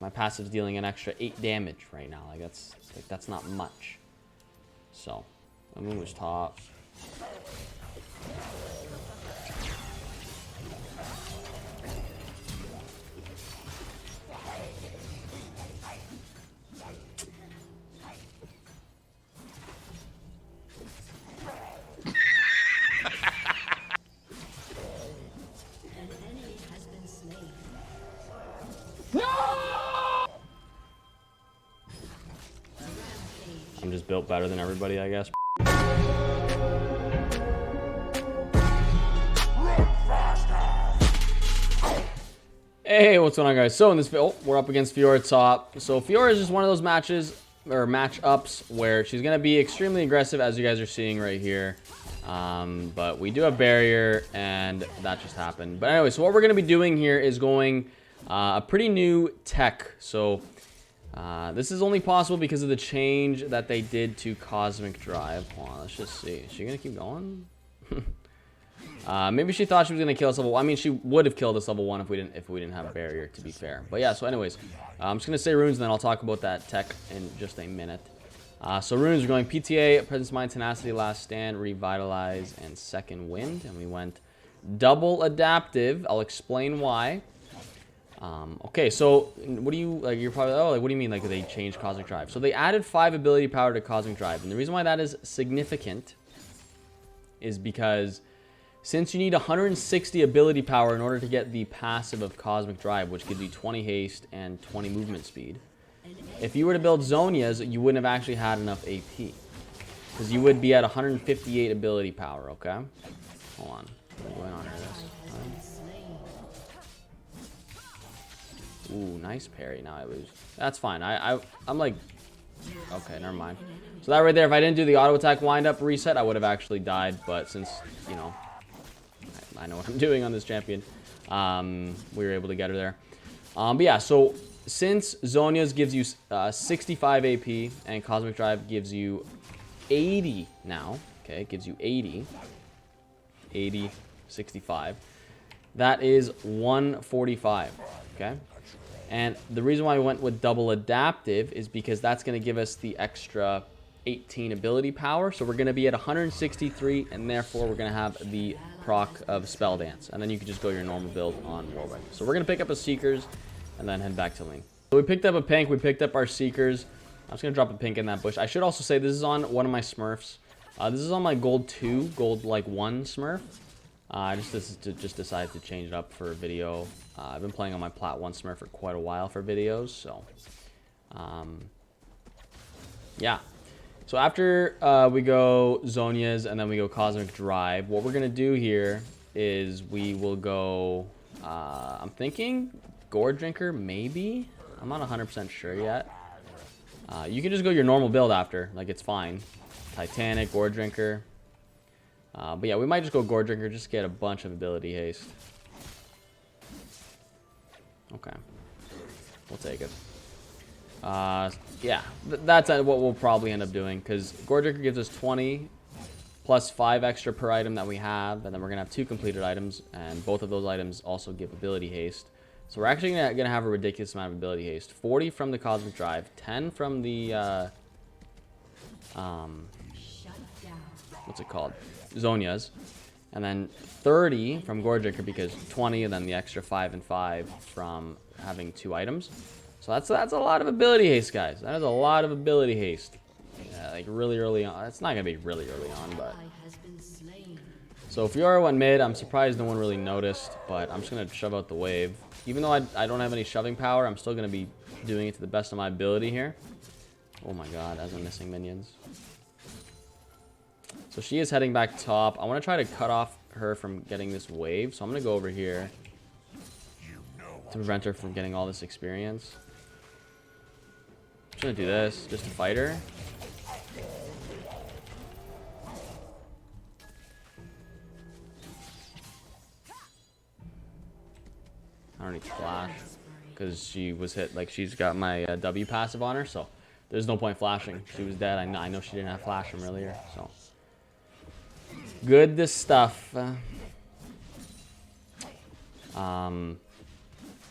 My passive's dealing an extra 8 damage right now. Like that's not much. So, my moon was top. I'm just built better than everybody, I guess. Hey, what's going on, guys? So in this video, we're up against Fiora top. So Fiora is just one of those matches or matchups where she's going to be extremely aggressive, as you guys are seeing right here. But we do have barrier, and that just happened. But anyway, so what we're going to be doing here is going a pretty new tech. So this is only possible because of the change that they did to Cosmic Drive. Hold on, let's just see. Is she going to keep going? Maybe she thought she was gonna kill us level 1. I mean, she would have killed us level 1 if we didn't have a barrier, to be fair. But yeah, so anyways, I'm just gonna say runes, and then I'll talk about that tech in just a minute. So runes are going PTA, Presence Mind, Tenacity, Last Stand, Revitalize, and Second Wind. And we went double adaptive. I'll explain why. Okay, so what do you like? You're probably what do you mean like they changed Cosmic Drive? So they added 5 ability power to Cosmic Drive, and the reason why that is significant is because since you need 160 ability power in order to get the passive of Cosmic Drive, which gives you 20 haste and 20 movement speed, if you were to build Zhonya's, you wouldn't have actually had enough AP. Because you would be at 158 ability power, okay? Hold on. What's going on here? Ooh, nice parry. Now I lose. That's fine. I'm like... Okay, never mind. So that right there, if I didn't do the auto attack wind up reset, I would have actually died. But since, you know... I know what I'm doing on this champion. We were able to get her there. But yeah, so since Zhonya's gives you 65 AP and Cosmic Drive gives you 80 now, okay, it gives you 80, 65. That is 145, okay? And the reason why we went with double adaptive is because that's going to give us the extra 18 ability power. So we're going to be at 163, and therefore we're going to have the proc of Spell Dance, and then you can just go your normal build on Warwick. So we're gonna pick up a Seekers and then head back to lane. So we picked up a pink, we picked up our Seekers. I'm just gonna drop a pink in that bush. I should also say this is on one of my Smurfs. This is on my gold 2, gold like 1 Smurf. I just decided to change it up for a video. I've been playing on my plat 1 Smurf for quite a while for videos, so yeah. So after we go Zhonya's and then we go Cosmic Drive, what we're going to do here is we will go, I'm thinking Gore Drinker, maybe? I'm not 100% sure yet. You can just go your normal build after, like it's fine. Titanic, Gore Drinker. But yeah, we might just go Gore Drinker, just get a bunch of ability haste. Okay. We'll take it. Yeah, that's what we'll probably end up doing, because Gore Drinker gives us 20 plus 5 extra per item that we have, and then we're gonna have 2 completed items, and both of those items also give ability haste. So we're actually gonna have a ridiculous amount of ability haste. 40 from the Cosmic Drive, 10 from the what's it called, Zhonya's, and then 30 from Gore Drinker, because 20, and then the extra 5 and 5 from having 2 items. So that's a lot of ability haste, guys. That is a lot of ability haste. Yeah, like really early on. It's not gonna be really early on, but. So Fiora went mid. I'm surprised no one really noticed, but I'm just gonna shove out the wave. Even though I don't have any shoving power, I'm still gonna be doing it to the best of my ability here. Oh my god, as I'm missing minions. So she is heading back top. I want to try to cut off her from getting this wave, so I'm gonna go over here to prevent her from getting all this experience. I'm just gonna do this just to fight her. I don't need to flash because she was hit, like she's got my W passive on her, so there's no point flashing. She was dead. I know she didn't have flash from earlier, so good this stuff.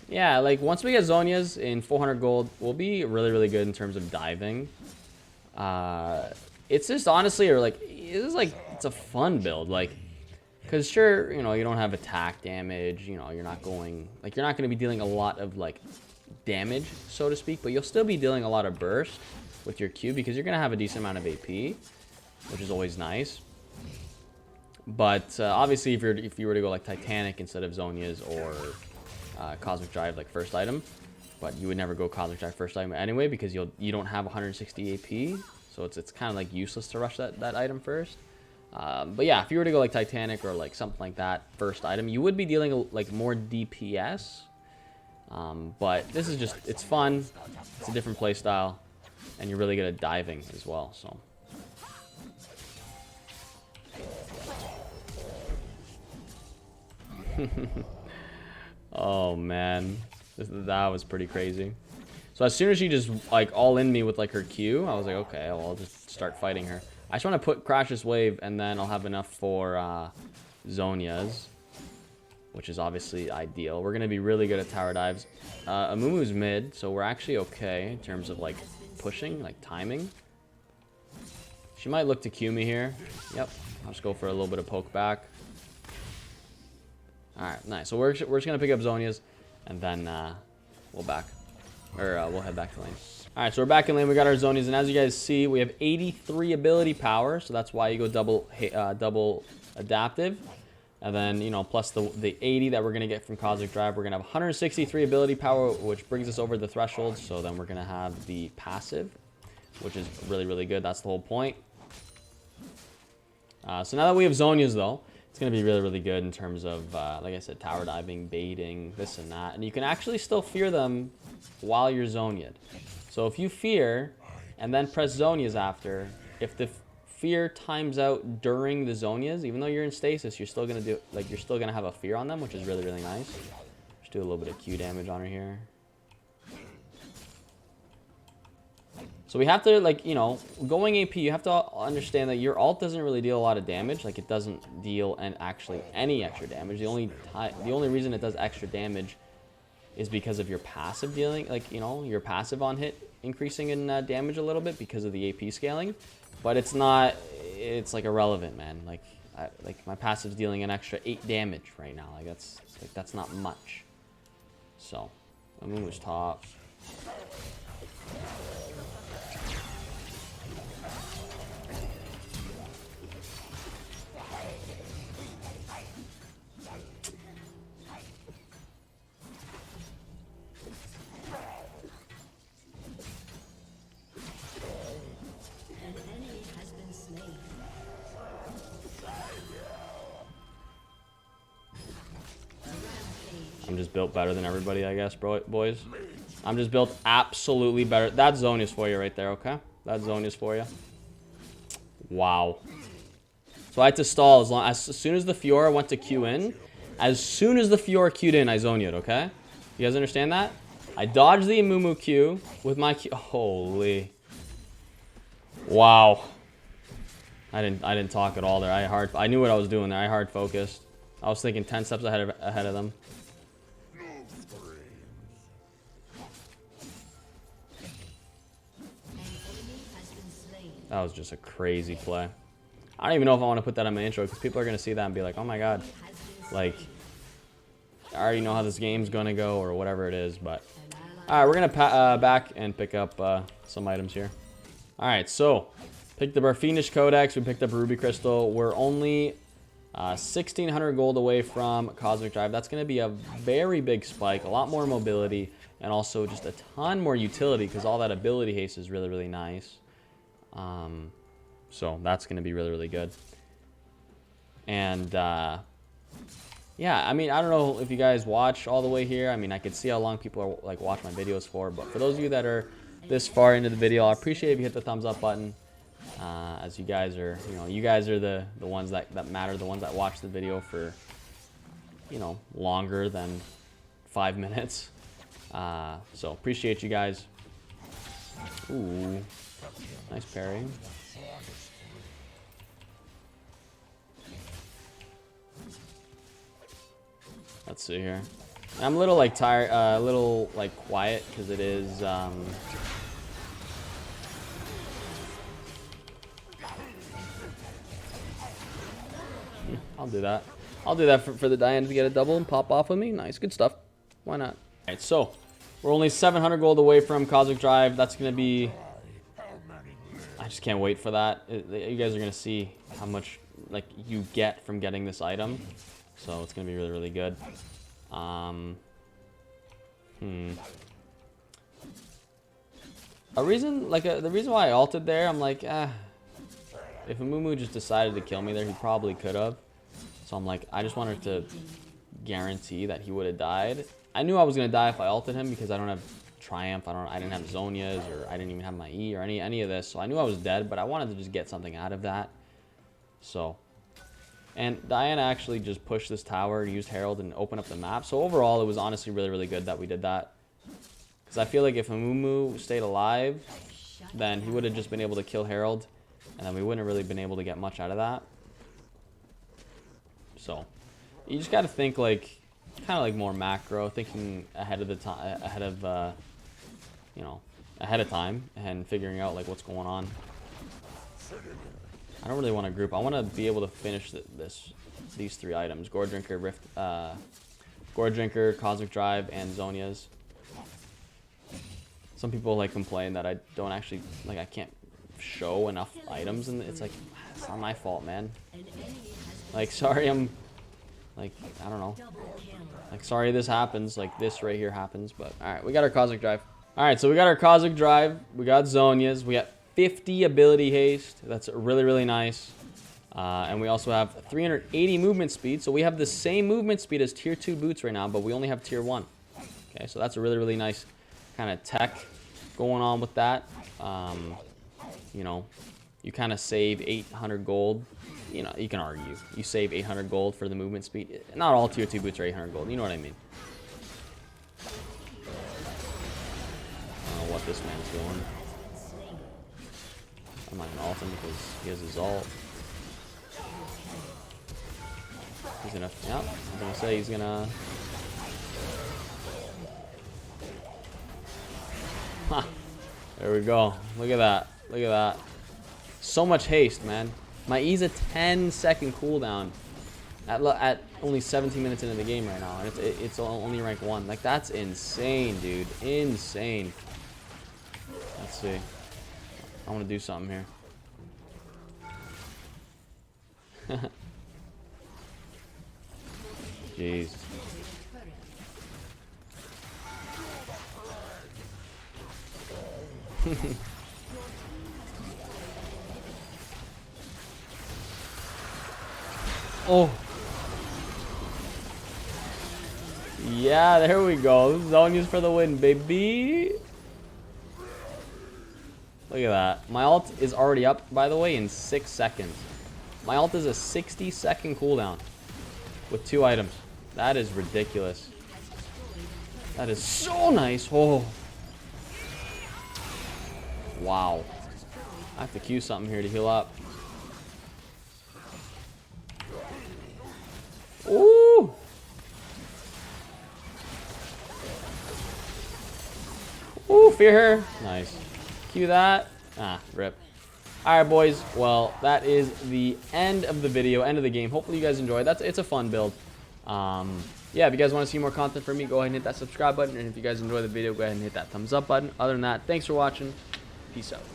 Yeah, like once we get Zhonya's in 400 gold, we'll be really, really good in terms of diving. It's just honestly, or like, it's a fun build. Like, because sure, you know, you don't have attack damage, you know, you're not going to be dealing a lot of like damage, so to speak, but you'll still be dealing a lot of burst with your Q because you're going to have a decent amount of AP, which is always nice. But obviously, if you were to go like Titanic instead of Zhonya's or Cosmic Drive like first item, but you would never go Cosmic Drive first item anyway because you don't have 160 AP, so it's kind of like useless to rush that item first. But yeah, if you were to go like Titanic or like something like that first item, you would be dealing like more DPS. But this is just, it's fun. It's a different play style, and you're really good at diving as well. So. Oh man, that was pretty crazy. So as soon as she just like all in me with like her Q, I was like, okay, well, I'll just start fighting her. I just want to put Crash's Wave, and then I'll have enough for Zhonya's, which is obviously ideal. We're gonna be really good at tower dives. Amumu's mid, so we're actually okay in terms of like pushing, like timing. She might look to Q me here. Yep, I'll just go for a little bit of poke back. Alright, nice. So we're just going to pick up Zhonya's, and then we'll head back to lane. Alright, so we're back in lane. We got our Zhonya's, and as you guys see, we have 83 ability power, so that's why you go double adaptive. And then, you know, plus the 80 that we're going to get from Cosmic Drive, we're going to have 163 ability power, which brings us over the threshold. So then we're going to have the passive, which is really, really good. That's the whole point. So now that we have Zhonya's, though, it's going to be really, really good in terms of, like I said, tower diving, baiting, this and that. And you can actually still fear them while you're Zhonya'd. So if you fear and then press Zhonya's after, if the fear times out during the Zhonya's, even though you're in stasis, you're still going to you're still going to have a fear on them, which is really, really nice. Just do a little bit of Q damage on her here. So we have to, like, you know, going AP, you have to understand that your ult doesn't really deal a lot of damage. Like, it doesn't deal actually any extra damage. The only reason it does extra damage is because of your passive dealing, like, you know, your passive on hit increasing in damage a little bit because of the AP scaling. But it's like irrelevant, man. Like my passive's dealing an extra 8 damage right now. Like that's not much. So, Amumu's top. I'm just built better than everybody, I guess, boys. I'm just built absolutely better. That's Zhonya's for you right there, okay? That's Zhonya's for you. Wow. So I had to stall as soon as the Fiora went to Q in. As soon as the Fiora Q'd in, I Zhonya'd, okay? You guys understand that? I dodged the Amumu Q with my Q. Holy. Wow. I didn't talk at all there. I knew what I was doing there. I hard focused. I was thinking 10 steps ahead of them. That was just a crazy play. I don't even know if I want to put that on my intro because people are going to see that and be like, oh my god. Like, I already know how this game's going to go or whatever it is. But, alright, we're going to back and pick up some items here. Alright, so, picked up our Fiendish Codex. We picked up a Ruby Crystal. We're only 1,600 gold away from Cosmic Drive. That's going to be a very big spike. A lot more mobility. And also just a ton more utility because all that ability haste is really, really nice. So that's going to be really, really good. And, yeah, I mean, I don't know if you guys watch all the way here. I mean, I could see how long people are, like, watch my videos for. But for those of you that are this far into the video, I appreciate if you hit the thumbs up button. As you guys are, you know, you guys are the ones that matter, the ones that watch the video for, you know, longer than 5 minutes. So appreciate you guys. Ooh. Nice parry. Let's see here. I'm a little like tired, a little like quiet because it is. I'll do that. I'll do that for the Diana to get a double and pop off with me. Nice, good stuff. Why not? All right, so we're only 700 gold away from Cosmic Drive. That's gonna be. I just can't wait for that. You guys are gonna see how much like you get from getting this item. So it's gonna be really, really good. The reason why I ulted there, I'm like, if Amumu just decided to kill me there, he probably could have. So I'm like, I just wanted to guarantee that he would have died. I knew I was gonna die if I ulted him because I don't have Triumph, I didn't have Zhonya's, or I didn't even have my E or any of this. So I knew I was dead, but I wanted to just get something out of that. So, and Diana actually just pushed this tower, used Herald, and opened up the map. So overall, it was honestly really, really good that we did that. Because I feel like if Amumu stayed alive, then he would have just been able to kill Herald, and then we wouldn't have really been able to get much out of that. So, you just got to think like, kind of like more macro, thinking ahead of the time, you know, ahead of time, and figuring out like what's going on. I don't really want to group. I want to be able to finish these 3 items: Gore Drinker, Gore Drinker, Cosmic Drive, and Zhonya's. Some people like complain that I don't actually like I can't show enough items, and it's like it's not my fault, man. Like, sorry, I'm like, I don't know. Like, sorry this happens. Like, this right here happens. But, alright, we got our Cosmic Drive. Alright, so we got our Cosmic Drive. We got Zhonya's. We got 50 ability haste. That's really, really nice. And we also have 380 movement speed. So we have the same movement speed as tier 2 boots right now, but we only have tier 1. Okay, so that's a really, really nice kind of tech going on with that. You know, you kind of save 800 gold. You know, you can argue. You save 800 gold for the movement speed. Not all tier 2 boots are 800 gold. You know what I mean. I don't know what this man's doing. I'm not going to ult him because he has his ult. He's going to... Yeah, I was going to say he's going to... Ha! There we go. Look at that. Look at that. So much haste, man. My E's a 10-second cooldown at only 17 minutes into the game right now, and it's only rank 1. Like, that's insane, dude. Insane. Let's see. I want to do something here. Jeez. Oh. Yeah, there we go. Zhonya's for the win, baby. Look at that. My ult is already up, by the way, in 6 seconds. My ult is a 60-second cooldown with 2 items. That is ridiculous. That is so nice. Oh. Wow. I have to queue something here to heal up. Ooh! Ooh, fear her. Nice. Cue that. Ah, rip. Alright, boys. Well, that is the end of the video, end of the game. Hopefully you guys enjoyed. It's a fun build. Yeah, if you guys want to see more content from me, go ahead and hit that subscribe button. And if you guys enjoy the video, go ahead and hit that thumbs up button. Other than that, thanks for watching. Peace out.